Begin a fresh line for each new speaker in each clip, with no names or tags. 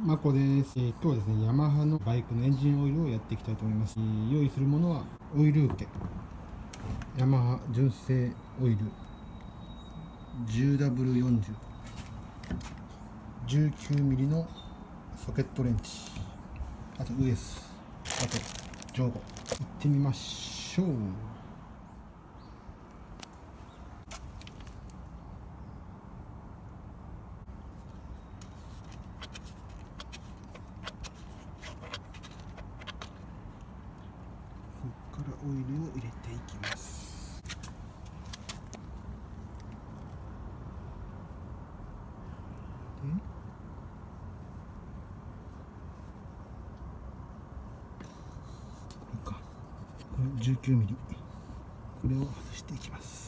マコです。今日はですね、ヤマハのバイクのエンジンオイルをやっていきたいと思います。用意するものはオイル受け、ヤマハ純正オイル 10W40、19mm のソケットレンチ、あとウエス、あとジョーゴ。行ってみましょう。ここからオイルを入れていきます。これ 19mm、 これを外していきます。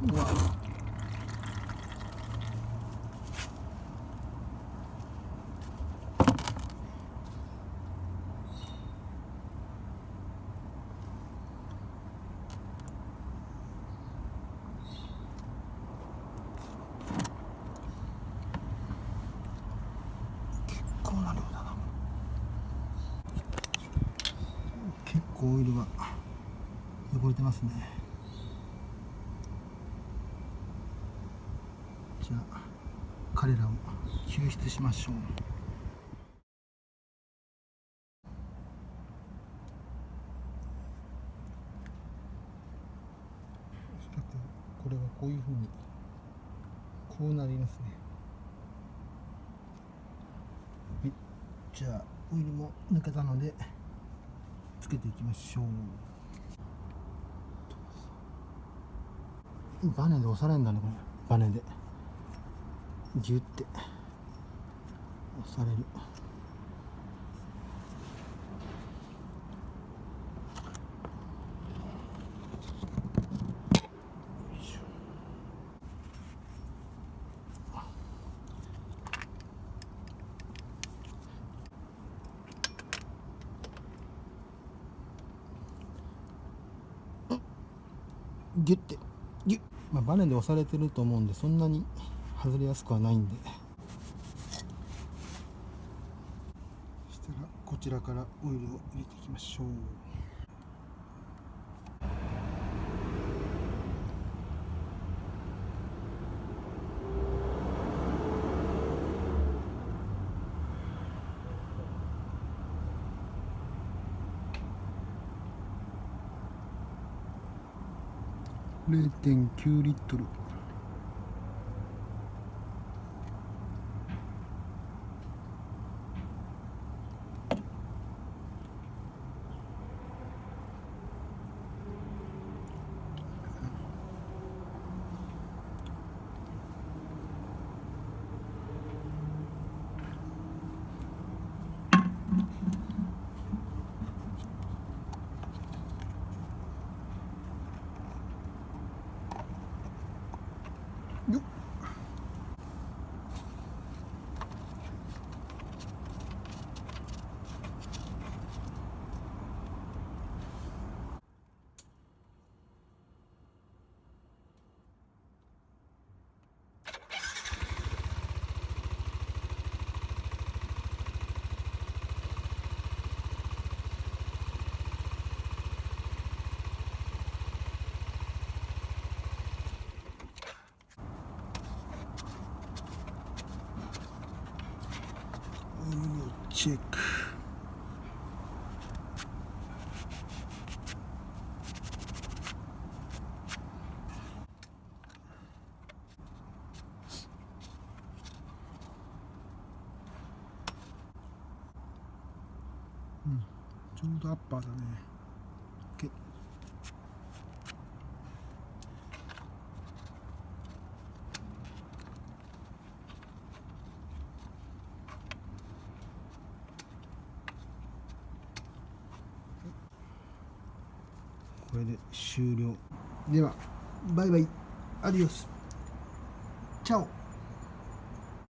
うわ、結構な量だな。結構オイルが汚れてますね。じゃあ彼らを救出しましょう。おそらくこれはこういうふうにこうなりますね。はい、じゃあオイルも抜けたのでつけていきましょう。バネで押されるんだね、これ。バネでギュッて押される。ギュッてギュッ、バネで押されてると思うんでそんなに外れやすくはないんで、そしたらこちらからオイルを入れていきましょう。0.9 リットル。よっ、チェック。
ちょうどアッパーだね。 OK。
これで終了。
ではバイバイ、アディオス、チャオ。